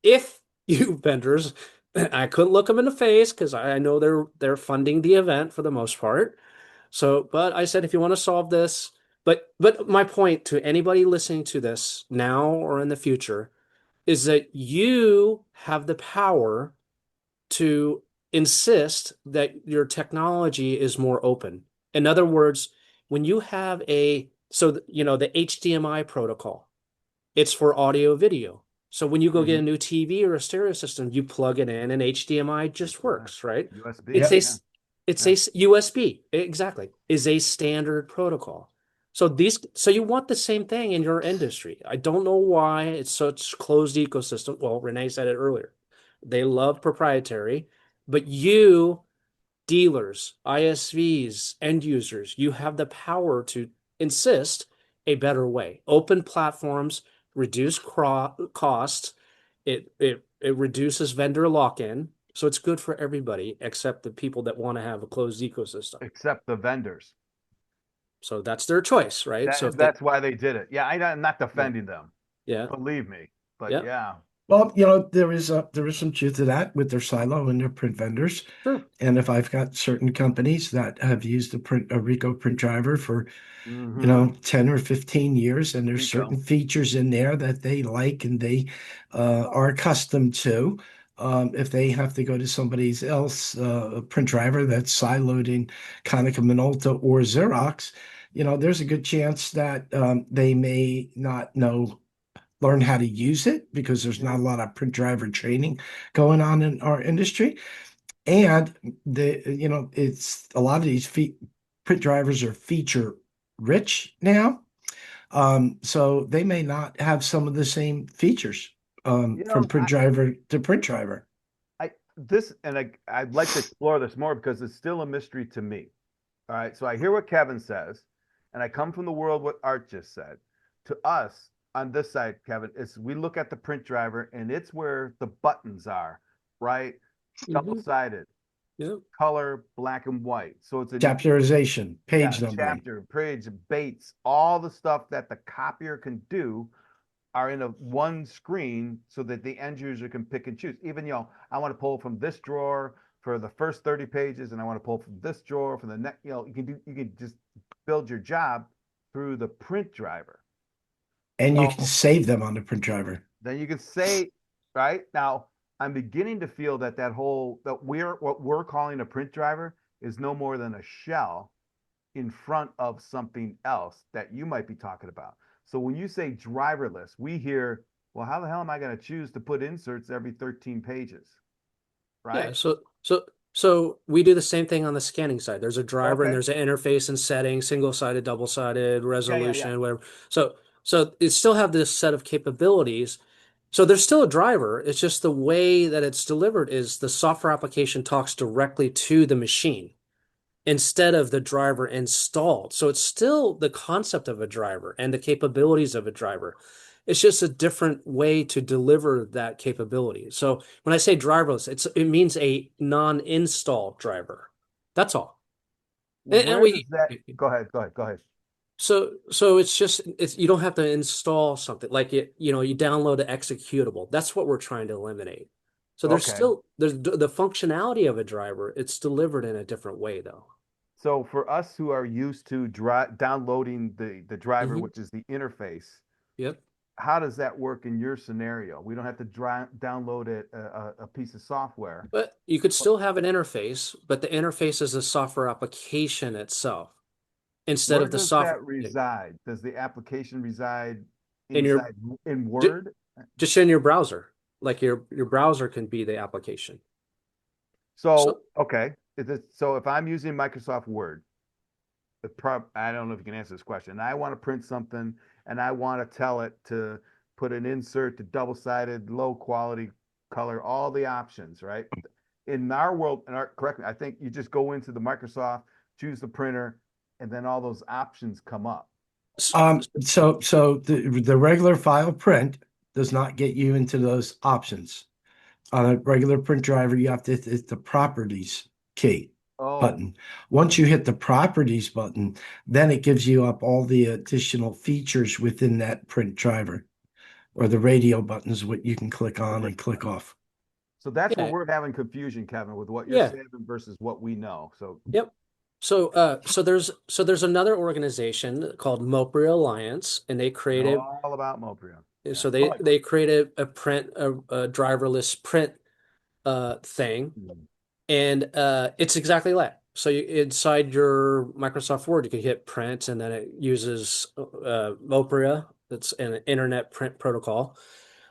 If you vendors, I couldn't look them in the face because I know they're funding the event for the most part. So, but I said, if you want to solve this, but my point to anybody listening to this now or in the future is that you have the power to insist that your technology is more open. In other words, when you have the HDMI protocol, it's for audio video. So when you go get a Hmm. new TV or a stereo system, you plug it in and HDMI just works, right? USB. It's Yep. a Yeah. it's Yeah. a USB, exactly, is a standard protocol. So you want the same thing in your industry. I don't know why it's such closed ecosystem. Well, Renee said it earlier. They love proprietary, but you dealers, ISVs, end users, you have the power to insist a better way. Open platforms reduce costs. It reduces vendor lock-in. So it's good for everybody except the people that want to have a closed ecosystem. Except the vendors. So that's their choice, right? So if they, That's why they did it. Yeah, I'm not yeah, defending them. yeah, Believe me. But yeah, yeah. Well, there is some truth to that with their silo and their print vendors. sure. And if I've got certain companies that have used a Rico print driver for, Hmm. 10 or 15 years, and there's Rico. certain features in there that they like and they are accustomed to. If they have to go to somebody else, a print driver that's siloed in Konica Minolta or Xerox, there's a good chance that they may not learn how to use it because there's not a lot of print driver training going on in our industry. And it's a lot of these print drivers are feature rich now. So they may not have some of the same features You from know, print driver to print driver. this, and I'd like to explore this more because it's still a mystery to me. All right. So I hear what Kevin says, and I come from the world what Art just said. To us on this side, Kevin, is we look at the print driver and it's where the buttons are, right? Mhm. Double-sided, Yep. color, black and white. So it's a Chapterization, page numbering. chapter, page, baits, all the stuff that the copier can do are in a one screen so that the end user can pick and choose. Even, I want to pull from this drawer for the first 30 pages, and I want to pull from this drawer for the next, you can just build your job through the print driver. And you can So save them on the print driver. then you can say, right now, I'm beginning to feel that what we're calling a print driver is no more than a shell in front of something else that you might be talking about. So when you say driverless, we hear, well, how the hell am I going to choose to put inserts every 13 pages? Yeah. Right? So we do the same thing on the scanning side. There's a driver and Okay. there's an interface and settings, single-sided, double-sided, Yeah. resolution, whatever. So it still have this set of capabilities. So there's still a driver. It's just the way that it's delivered is the software application talks directly to the machine instead of the driver installed. So it's still the concept of a driver and the capabilities of a driver. It's just a different way to deliver that capability. So when I say driverless, it means a non-install driver. That's all. And Where does we that go ahead, go ahead. so it's you don't have to install something like you download an executable. That's what we're trying to eliminate. So Okay. there's the functionality of a driver. It's delivered in a different way though. So for us who are used to downloading the driver, Hmm. which is the interface, Yep. how does that work in your scenario? We don't have to download a piece of software. But you could still have an interface, but the interface is the software application itself instead Where of the does software that reside? Does the application reside in your inside in ju- Word? just in your browser. Like your browser can be the application. So So, okay. So if I'm using Microsoft Word, I don't know if you can answer this question. And I want to print something and I want to tell it to put an insert to double-sided, low quality color, all the options, right? In our world, correct me, I think you just go into the Microsoft, choose the printer, and then all those options come up. s- So the regular file print does not get you into those options. On a regular print driver, you have to hit the properties key Oh, button. Once you hit the properties button, then it gives you up all the additional features within that print driver or the radio buttons, what you can click the on ra- and click off. so that's where yeah, we're having confusion, Kevin, with what you're yeah. saying versus what we know. So, Yep. So there's another organization called Mopri Alliance, and they I know created all about Mopria. Yeah. so they created a driverless print thing, Mhm. and it's exactly that. So inside your Microsoft Word, you can hit print, and then it uses Mopria. That's an internet print protocol.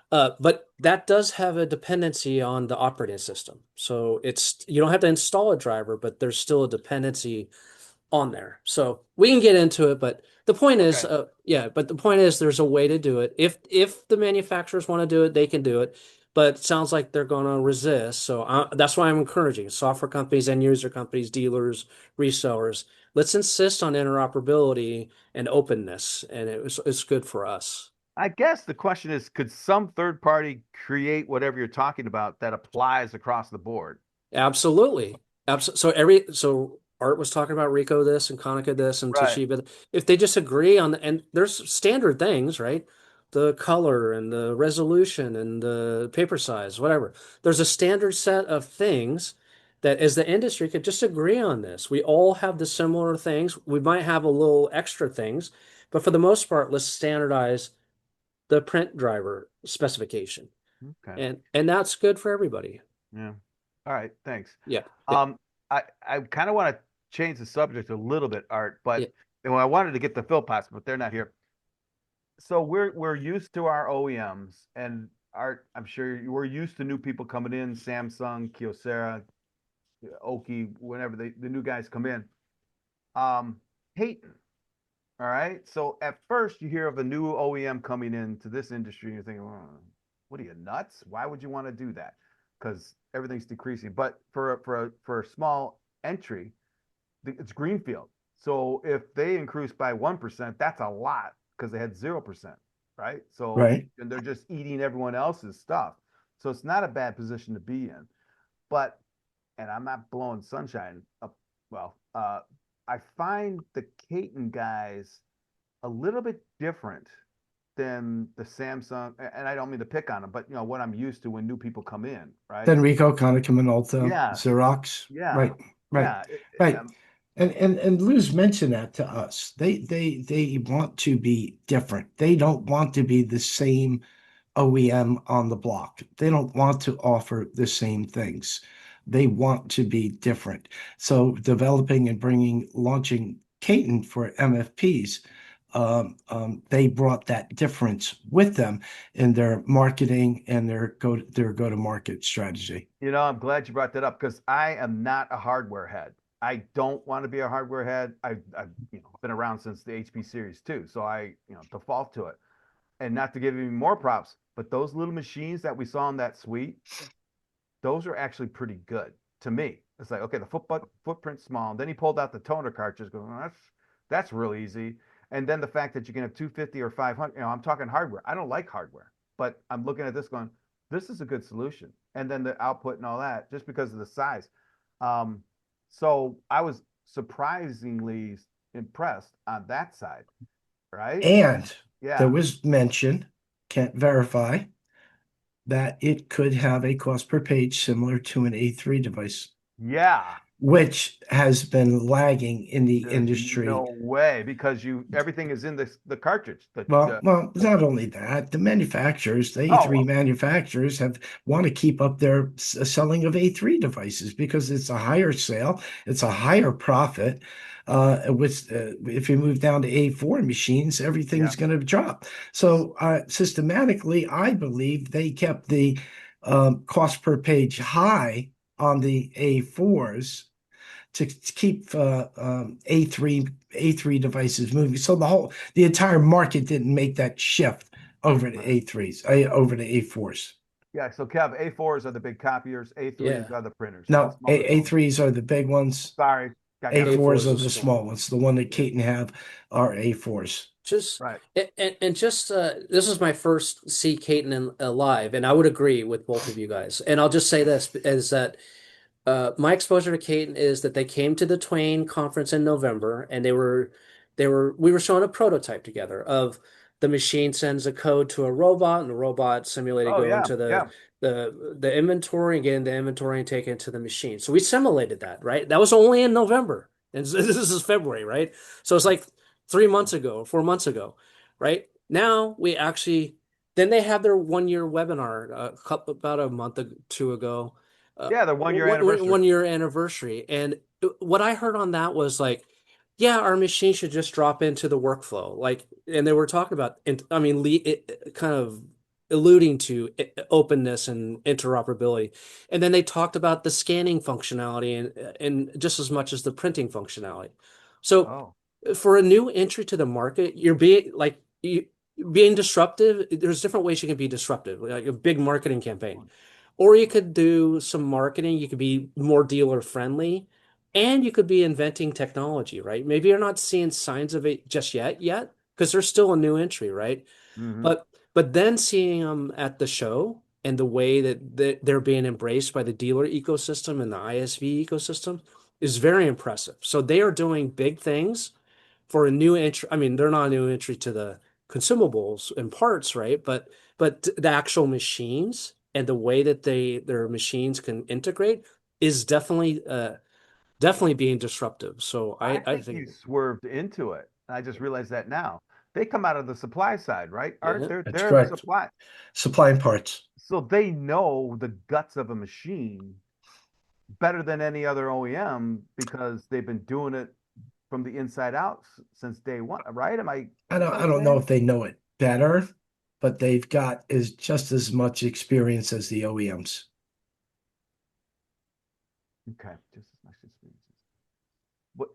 But that does have a dependency on the operating system. So you don't have to install a driver, but there's still a dependency on there. So we can get into it, but the point is, Okay. but the point is there's a way to do it. If the manufacturers want to do it, they can do it. But it sounds like they're going to resist. So that's why I'm encouraging software companies, end user companies, dealers, resellers. Let's insist on interoperability and openness, and it's good for us. I guess the question is, could some third party create whatever you're talking about that applies across the board? Absolutely. So Art was talking about Rico this and Konica this and Right. Toshiba. If they just agree on and there's standard things, right? The color and the resolution and the paper size, whatever. There's a standard set of things that as the industry could just agree on this. We all have the similar things. We might have a little extra things, but for the most part, let's standardize the print driver specification. Okay. And that's good for everybody. Yeah. All right. Thanks. Yeah. Yeah. Um, I kind of want to change the subject a little bit, Art, Yeah. but I wanted to get the Philpots, but they're not here. So we're used to our OEMs and Art. I'm sure we're used to new people coming in, Samsung, Kyocera, Oki, whenever the new guys come in. Hating. All right. So at first you hear of a new OEM coming into this industry, and you're thinking, "Oh, what are you nuts? Why would you want to do that?" because everything's decreasing. But for a small entry, it's greenfield. So if they increase by 1%, that's a lot because they had 0%, right? So Right. and they're just eating everyone else's stuff. So it's not a bad position to be in. But and I'm not blowing sunshine up. Well, I find the Caton guys a little bit different than the Samsung, and I don't mean to pick on them, but what I'm used to when new people come in, right? Then Rico, Konica Minolta, Yeah, Xerox. yeah, Right, right, yeah, right. And Lou's mentioned that to us. They want to be different. They don't want to be the same OEM on the block. They don't want to offer the same things. They want to be different. So developing and launching Caton for MFPs, they brought that difference with them in their marketing and their go to market strategy. I'm glad you brought that up because I am not a hardware head. I don't want to be a hardware head. I've been around since the HP series too, so I default to it. And not to give you more props, but those little machines that we saw in that suite, those are actually pretty good to me. It's like, okay, the footprint's small. And then he pulled out the toner cartridge, going, oh, that's real easy. And then the fact that you can have 250 or 500, I'm talking hardware. I don't like hardware, but I'm looking at this going, this is a good solution. And then the output and all that, just because of the size. So I was surprisingly impressed on that side, right? And there Yeah. was mention, can't verify, that it could have a cost per page similar to an A3 device, Yeah. which has been lagging in the There's industry. no way because everything is in the cartridge. Well, not only that, the manufacturers, the A3 Oh, manufacturers want to keep up their selling of A3 devices because it's a higher sale, it's a higher profit. If you move down to A4 machines, yeah. everything's going to drop. So systematically, I believe they kept the cost per page high on the A4s to keep A3 devices moving. So the entire market didn't make that shift over to Right. A3s, over to A4s. Yeah. So Kev, A4s are the big copiers. A3s Yeah. are the printers, the No, smaller phones. A3s are the big ones. Sorry, I got it. A4s A4 are is the small. small ones. The one that Yeah. Caton have are A4s. Just Right. and just this is my first see Caton live, and I would agree with both of you guys. And I'll just say this is that my exposure to Caton is that they came to the Twain conference in November, and we were showing a prototype together of the machine sends a code to a robot, and the robot simulated Oh going yeah, to yeah. the inventory and getting the inventory and taking it to the machine. So we simulated that, right? That was only in November, and this is February, right? So it's like 3 months ago, 4 months ago, right? Now we actually then they had their 1 year webinar about a month or two ago, Yeah, the 1 year anniversary. 1 year anniversary. And what I heard on that was like, yeah, our machine should just drop into the workflow. Like, and they were talking about, I mean, kind of alluding to openness and interoperability. And then they talked about the scanning functionality and just as much as the printing functionality. So Oh. for a new entry to the market, you're being like, being disruptive. There's different ways you can be disruptive, like a big marketing campaign. Or you could do some marketing, you could be more dealer friendly, and you could be inventing technology, right? Maybe you're not seeing signs of it just yet, because there's still a new entry, right? Hmm. But then seeing them at the show and the way that they're being embraced by the dealer ecosystem and the ISV ecosystem is very impressive. So they are doing big things for a new entry. I mean, they're not a new entry to the consumables and parts, right? But the actual machines and the way that their machines can integrate is definitely being disruptive. So I I think think you swerved into it. I just realized that now. They come out of the supply side, right? Art, yeah. they're That's they're correct. supply. Supplying parts. So they know the guts of a machine better than any other OEM because they've been doing it from the inside out since day one, right? Am I what I I'm don't know saying? if they know it better, but they've got is just as much experience as the OEMs. Okay, just as much experiences. What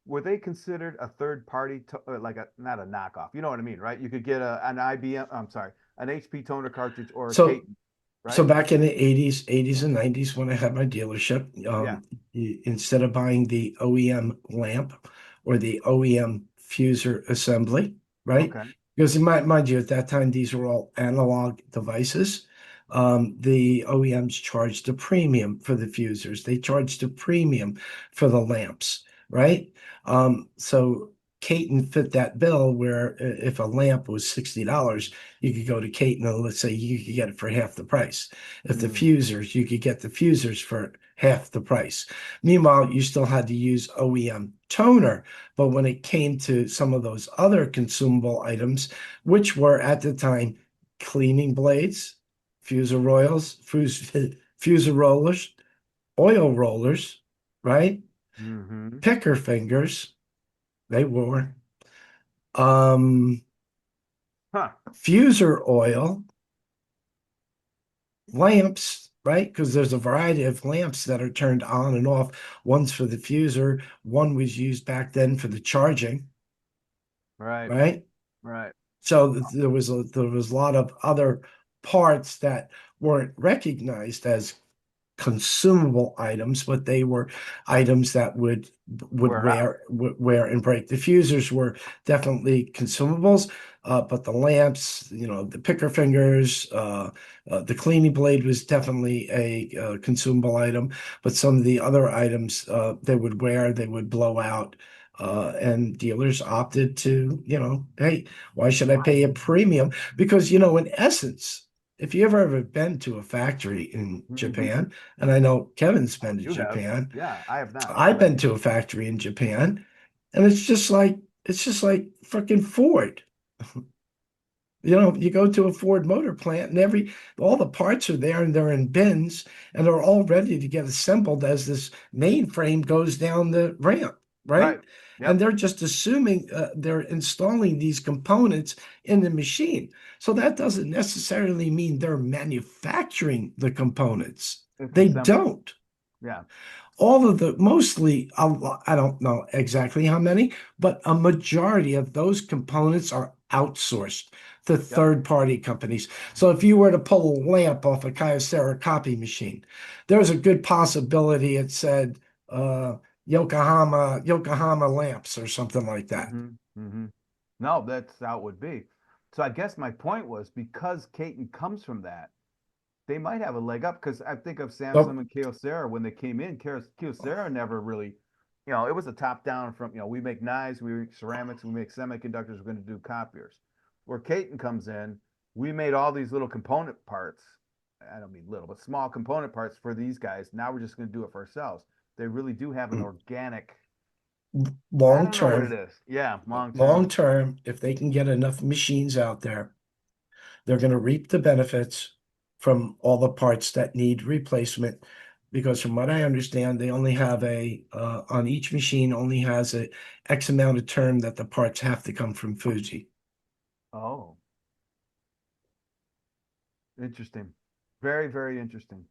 were they considered a third party like a not a knockoff? You know what I mean, right? You could get an IBM, I'm sorry, an HP toner cartridge or a So Kate. So right? back in the 80s and 90s, when I had my dealership, Yeah. instead of buying the OEM lamp or the OEM fuser assembly, right? Okay. Because mind you, at that time, these were all analog devices. The OEMs charged a premium for the fusers. They charged a premium for the lamps, right? So Caton fit that bill where if a lamp was $60, you could go to Caton and let's say you could get it for half the price. If the Mm, fusers, you could get the fusers for half the price. Meanwhile, you still had to use OEM toner. But when it came to some of those other consumable items, which were at the time cleaning blades, fuser oils, fuser rollers, oil rollers, right? hmm. Picker fingers, they were. Um, Huh. Fuser oil, lamps, right? Because there's a variety of lamps that are turned on and off. One's for the fuser, one was used back then for the charging, Right. right? Right. So there was a lot of other parts that weren't recognized as consumable items, but they were items that would We're out. wear and break. The fusers were definitely consumables, but the lamps, the picker fingers, the cleaning blade was definitely a consumable item. But some of the other items they would wear, they would blow out. And dealers opted to, hey, why should I pay a premium? Because, in essence, if you ever been to a factory in Hmm. Japan, and I know Kevin's Oh, been to you have. Japan. Yeah, I have not. I've been to a factory in Japan, and it's just like freaking Ford. You go to a Ford motor plant and all the parts are there and they're in bins and they're all ready to get assembled as this mainframe goes down the ramp, Right. right? And Yep. they're just assuming they're installing these components in the machine. So that doesn't necessarily mean they're manufacturing the components. It's They assembled. don't. Yeah. All of the mostly I don't know exactly how many, but a majority of those components are outsourced to Yep. third-party companies. So if you were to pull a lamp off a Kyocera copy machine, there's a good possibility it said Yokohama lamps or something like that. Hmm. Hmm. No, that's how it would be. So I guess my point was because Caton comes from that, they might have a leg up because I think of Samsung So and Kyocera when they came in. Kyocera never really, it was a top down from, we make knives, we make ceramics, we make semiconductors, we're going to do copiers. Where Caton comes in, we made all these little component parts. I don't mean little, but small component parts for these guys. Now we're just going to do it for ourselves. They really do have an organic, I long don't know what it term, is. Yeah, long long term. term, if they can get enough machines out there, they're going to reap the benefits from all the parts that need replacement. Because from what I understand, they only have on each machine only has a X amount of term that the parts have to come from Fuji. Oh, interesting. Very, very interesting.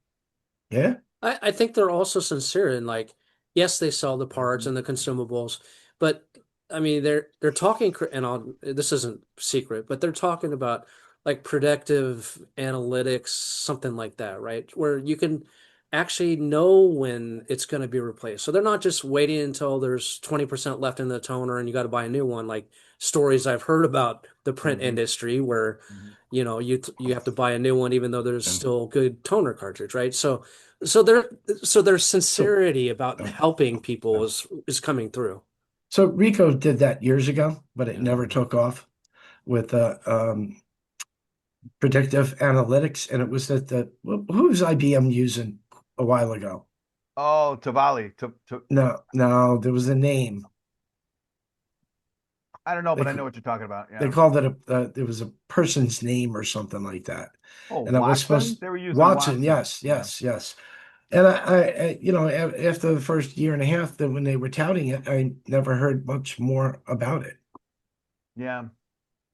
Yeah. I think they're also sincere in like, yes, they sell the parts Mhm. and the consumables, but I mean they're talking and this isn't secret, but they're talking about like predictive analytics, something like that, right? Where you can actually know when it's going to be replaced. So they're not just waiting until there's 20% left in the toner and you got to buy a new one, like stories I've heard about the print Mhm. industry where Mhm. you have to buy a new one even though there's still good toner cartridge, right? So their So, sincerity about uh, helping people uh, is coming through. so Rico did that years ago, but it never Mhm. took off with predictive analytics. And it was who was IBM using a while ago? Oh, Tavali. No, no, there was a name. I don't know, They but I know what you're talking about. they Yeah. called it it was a person's name or something like that. Oh, And that was Watson? supposed They were using Watson, Watson. yes, Yeah. yes, yes. And after the first year and a half that when they were touting it, I never heard much more about it. Yeah,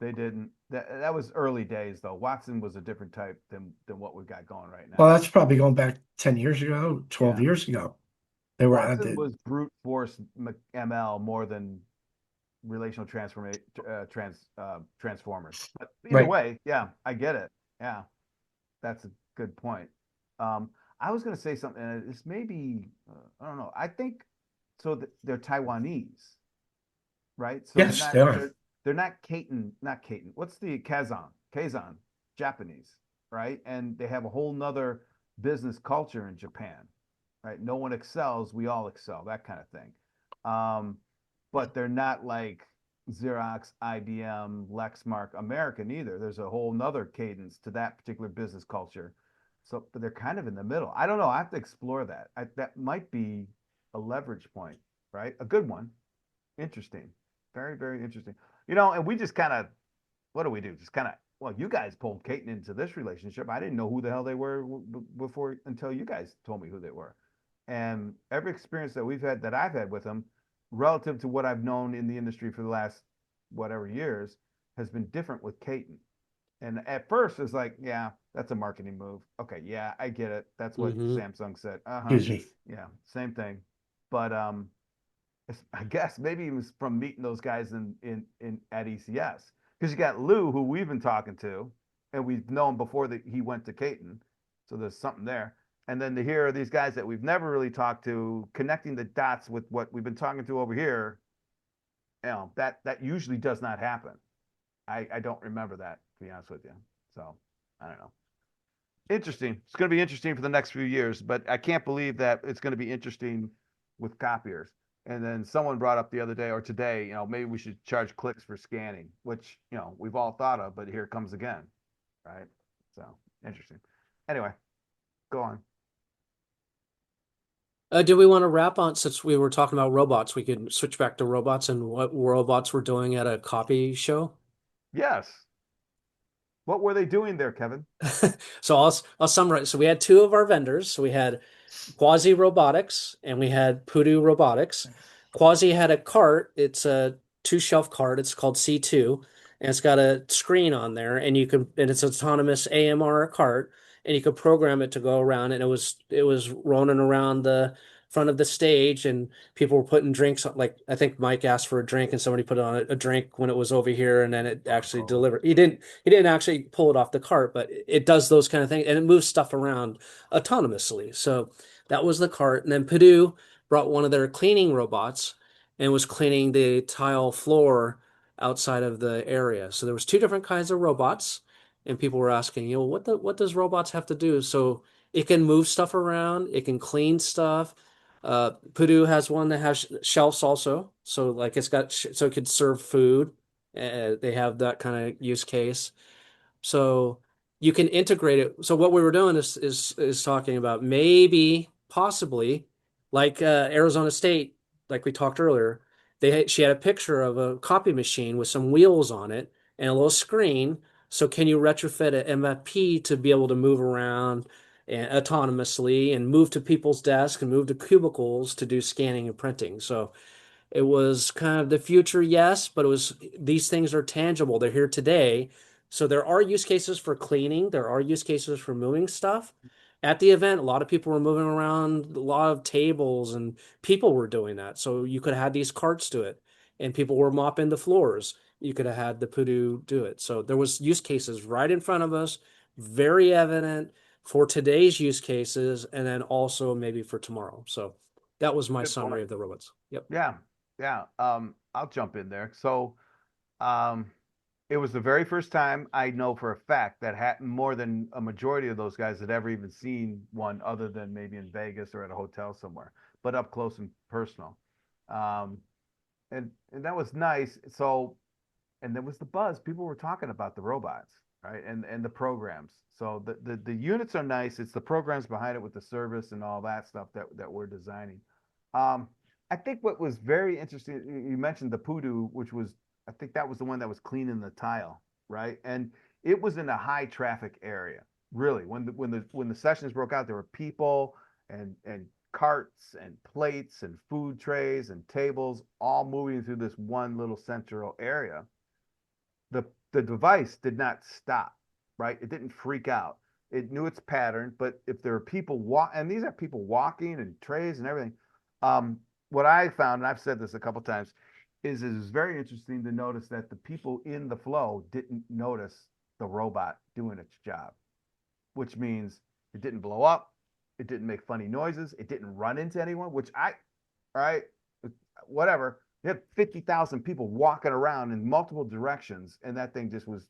they didn't. That was early days though. Watson was a different type than what we got going right Well, now. that's probably going back 10 years ago, 12 Yeah. years ago. They were at Watson the was brute force ML more than relational transformation transformers. But either right. way, yeah, I get it. Yeah. that's a good point. I was going to say something. This may be, I don't know. I think so. They're Taiwanese, right? So Yes, they are. they're not not Caton. What's the Kazan, Japanese, right? And they have a whole nother business culture in Japan, right? No one excels, we all excel, that kind of thing. But they're not like Xerox, IBM, Lexmark, American either. There's a whole nother cadence to that particular business culture. So, but they're kind of in the middle. I don't know. I have to explore that. That might be a leverage point, right? A good one. Interesting. Very, very interesting. And we just kind of, what do we do? Just kind of, well, you guys pulled Caton into this relationship. I didn't know who the hell they were before until you guys told me who they were. And every experience that I've had with them, relative to what I've known in the industry for the last whatever years, has been different with Caton. And at first, it's like, yeah, that's a marketing move. Okay, yeah, I get it. That's what Mm-hmm. Samsung said. Uh-huh. Excuse me. Yeah, same thing. But I guess maybe it was from meeting those guys in at ECS, because you got Lou, who we've been talking to, and we've known before that he went to Caton, so there's something there. And then to hear these guys that we've never really talked to, connecting the dots with what we've been talking to over here, that usually does not happen. I don't remember that, to be honest with you. So I don't know. Interesting. It's going to be interesting for the next few years, but I can't believe that it's going to be interesting with copiers. And then someone brought up the other day or today, maybe we should charge clicks for scanning, which, we've all thought of, but here it comes again. Right. So interesting. Anyway, go on. Do we want to wrap on, since we were talking about robots, we could switch back to robots and what robots were doing at a copy show? Yes. What were they doing there, Kevin? So I'll summarize. So we had two of our vendors. So we had Quasi Robotics and we had Pudu Robotics. Quasi had a cart. It's a two-shelf cart. It's called C2, and it's got a screen on there, and it's an autonomous AMR cart, and you could program it to go around, and it was rolling around the front of the stage, and people were putting drinks on, like I think Mike asked for a drink, and somebody put on a drink when it was over here, and then it actually delivered. He didn't actually pull it off the cart, but it does those kind of things, and it moves stuff around autonomously. So that was the cart. And then Purdue brought one of their cleaning robots and was cleaning the tile floor outside of the area. So there was two different kinds of robots, and people were asking, what does robots have to do? So it can move stuff around, it can clean stuff. Purdue has one that has shelves also, so like so it could serve food. They have that kind of use case. So you can integrate it. So what we were doing is talking about maybe possibly like Arizona State, like we talked earlier. She had a picture of a copy machine with some wheels on it and a little screen. So can you retrofit an MFP to be able to move around and autonomously and move to people's desks and move to cubicles to do scanning and printing? So it was kind of the future, yes, but these things are tangible. They're here today. So there are use cases for cleaning. There are use cases for moving stuff. At the event, a lot of people were moving around a lot of tables and people were doing that. So you could have had these carts do it and people were mopping the floors. You could have had the Pudu do it. So there was use cases right in front of us, very evident for today's use cases and then also maybe for tomorrow. So that was my Good summary point. of the robots. Yep. Yeah. Yeah. I'll jump in there. So, um, it was the very first time I know for a fact that had more than a majority of those guys had ever even seen one other than maybe in Vegas or at a hotel somewhere, but up close and personal. Um, and that was nice. So, and there was the buzz. People were talking about the robots, right? And the programs. So the units are nice. It's the programs behind it with the service and all that stuff that we're designing. Um, I think what was very interesting, you mentioned the Pudu, which was, I think that was the one that was cleaning the tile, right? And it was in a high traffic area. Really, when the sessions broke out, there were people and carts and plates and food trays and tables all moving through this one little central area. The device did not stop, right? It didn't freak out. It knew its pattern, but if there are people and these are people walking and trays and everything. What I found, and I've said this a couple times, is it is very interesting to notice that the people in the flow didn't notice the robot doing its job. which means it didn't blow up, it didn't make funny noises, it didn't run into anyone, whatever. You had 50,000 people walking around in multiple directions, and that thing just was.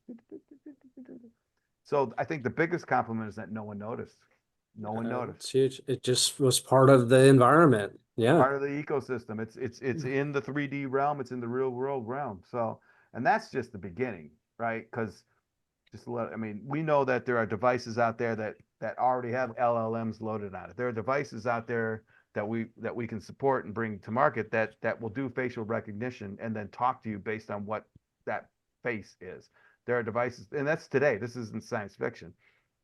So I think the biggest compliment is that no one noticed. No one noticed. It's huge. It just was part of the environment. Yeah. Part of the ecosystem. It's in the 3D realm. It's in the real world realm. So, and that's just the beginning, right? Because we know that there are devices out there that already have LLMs loaded on it. There are devices out there that we can support and bring to market that will do facial recognition and then talk to you based on what that face is. There are devices, and that's today. This isn't science fiction.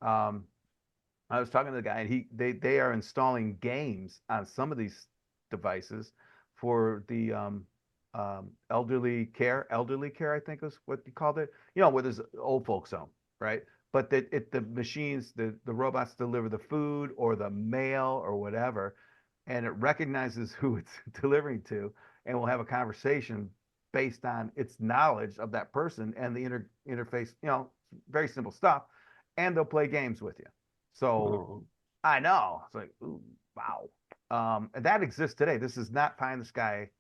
I was talking to the guy, and they are installing games on some of these devices for the elderly care, I think is what you called it. Where there's old folks home, right? But the machines, the robots deliver the food or the mail or whatever, and it recognizes who it's delivering to, and will have a conversation based on its knowledge of that person and the interface. Very simple stuff, and they'll play games with you. So I know it's like, ooh, wow. And that exists today. This is not pie in the sky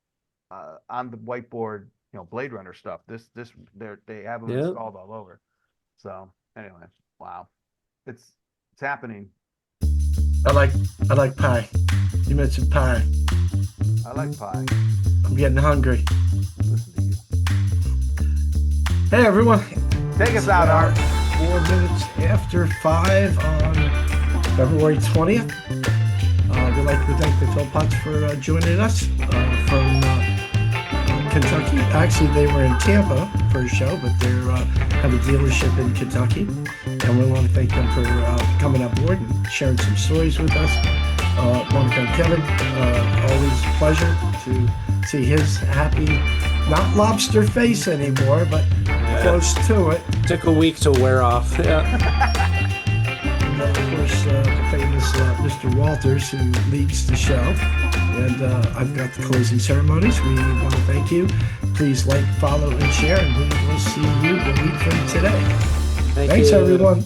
on the whiteboard, Blade Runner stuff. They have them installed all over. So anyway, wow, it's happening. I like pie. You mentioned pie. I like pie. I'm getting hungry. Listen to you. Hey everyone. Take us out, Art. 4 minutes after 5 on February 20th. We'd like to thank the Philpotts for joining us from Kentucky. Actually, they were in Tampa for a show, but they have a dealership in Kentucky. And we want to thank them for coming on board and sharing some stories with us. Want to thank Kevin. Always a pleasure to see his happy, not lobster face anymore, but close to it. Took a week to wear off. Yeah. And of course, the famous Mr. Walters, who leads the show. And I've got the closing ceremonies. We want to thank you. Please like, follow, and share, and we will see you a week from today. Thanks, everyone.